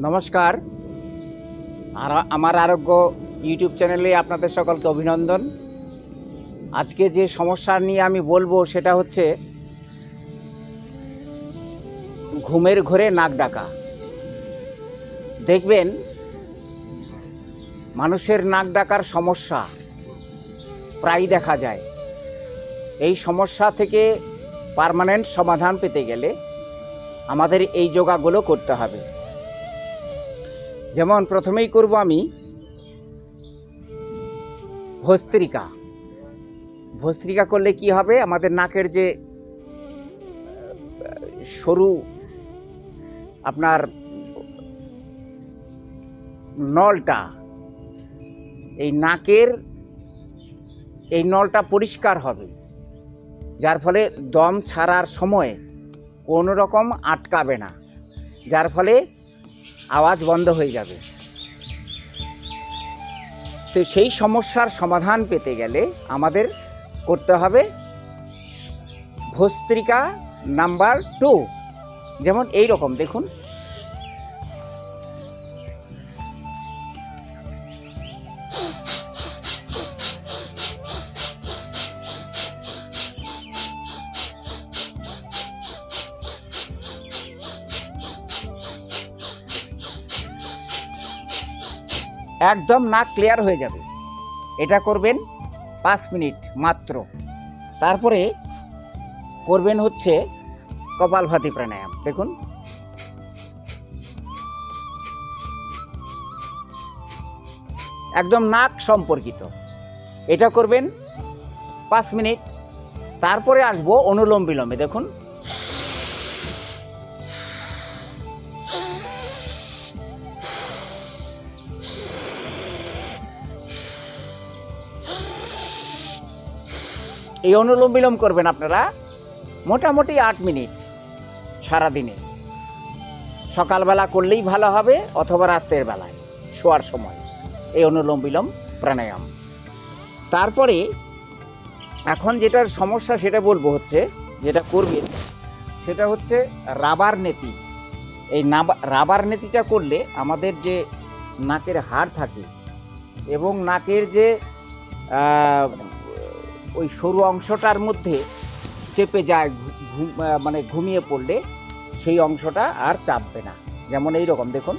নমস্কার। আমার আরোগ্য ইউটিউব চ্যানেলে আপনাদের সকলকে অভিনন্দন। আজকে যে সমস্যা নিয়ে আমি বলবো সেটা হচ্ছে ঘুমের ঘোরে নাক ডাকা। দেখবেন মানুষের নাক ডাকার সমস্যা প্রায়ই দেখা যায়। এই সমস্যা থেকে পার্মানেন্ট সমাধান পেতে গেলে আমাদের এই যোগাগুলো করতে হবে। যেমন প্রথমেই করব আমি ভস্ত্রিকা। ভস্ত্রিকা করলে কি হবে, আমাদের নাকের যে সরু আপনার নলটা, এই নাকের এই নলটা পরিষ্কার হবে, যার ফলে দম ছাড়ার সময় কোনো রকম আটকাবে না, যার ফলে আওয়াজ বন্ধ হয়ে যাবে। তো সেই সমস্যার সমাধান পেতে গেলে আমাদের করতে হবে ভস্ত্রিকা নাম্বার 2। যেমন এই রকম দেখুন, একদম নাক ক্লিয়ার হয়ে যাবে। এটা করবেন 5 মিনিট মাত্র। তারপরে করবেন হচ্ছে কপালভাতি প্রাণায়াম। দেখুন, একদম নাক সম্পর্কিত। এটা করবেন 5 মিনিট। তারপরে আসবো অনুলোম বিলোমে। দেখুন, এই অনুলোম বিলোম করবেন আপনারা মোটামুটি 8 মিনিট সারাদিনে। সকালবেলা করলেই ভালো হবে, অথবা রাত্রের বেলায় শোয়ার সময় এই অনুলোম বিলোম প্রাণায়াম। তারপরে এখন যেটার সমস্যা সেটা বলবো হচ্ছে, যেটা করবেন সেটা হচ্ছে রাবার নেতি। এই রাবার নেতিটা করলে আমাদের যে নাকের হাড় থাকে এবং নাকের যে ওই সরু অংশটার মধ্যে চেপে যায়, মানে ঘুমিয়ে পড়লে সেই অংশটা আর চাপবে না। যেমন এই রকম দেখুন,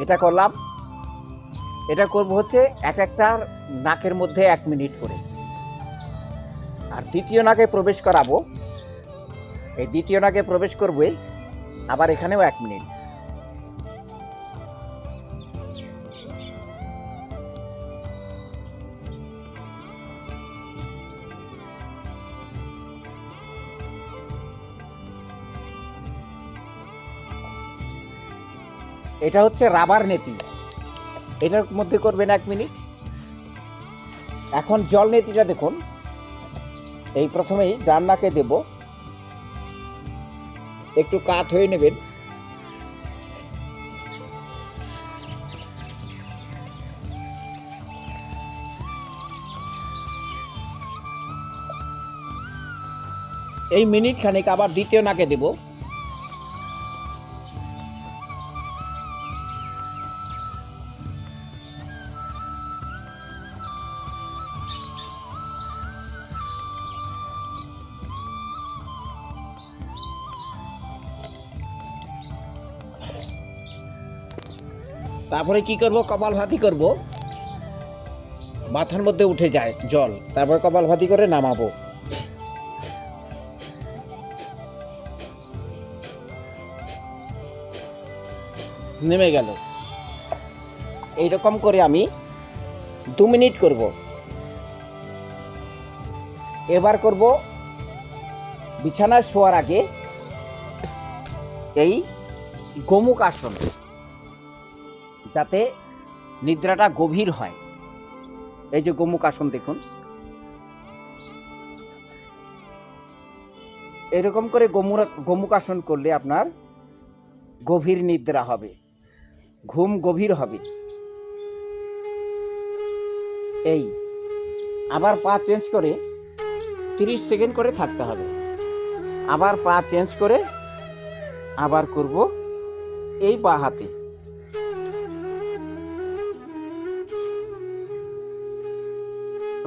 এটা করলাম। এটা করব হচ্ছে এক একটার নাকের মধ্যে 1 মিনিট করে। আর দ্বিতীয় নাকে প্রবেশ করাবো, এই দ্বিতীয় নাকে প্রবেশ করবে আবার এখানেও 1 মিনিট। এটা হচ্ছে রাবার নেতি, এটার মধ্যে করবেন 1 মিনিট। এখন জল নেতিটা দেখুন, এই প্রথমেই ডান নাকে দেব, একটু কাত হয়ে নেবেন। এই মিনিট খানিক আবার দ্বিতীয় নাকে দেব। তারপরে কি করব, কপালভাতি করব। মাথার মধ্যে উঠে যায় জল, তারপর কপালভাতি করে নামাবো। নেমে গেল। এইরকম করে আমি 2 মিনিট করব। এবার করব বিছানায় শোয়ার আগে এই গোমুখ আসন, যাতে নিদ্রাটা গভীর হয়। এই যে গোমুখাসন দেখুন, এরকম করে গোমুখাসন করলে আপনার গভীর নিদ্রা হবে, ঘুম গভীর হবে। এই আবার পা চেঞ্জ করে 30 সেকেন্ড করে থাকতে হবে, আবার পা চেঞ্জ করে আবার করব এই বা হাতে।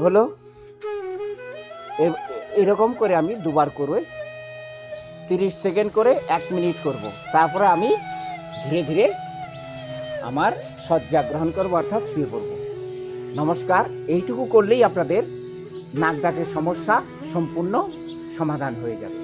হলো, এরকম করে আমি দুবার করব, 30 সেকেন্ড করে 1 মিনিট করব। তারপরে আমি ধীরে ধীরে আমার শয্যা গ্রহণ করব, অর্থাৎ শুয়ে পড়ব। নমস্কার। এইটুকু করলেই আপনাদের নাক ডাকের সমস্যা সম্পূর্ণ সমাধান হয়ে যাবে।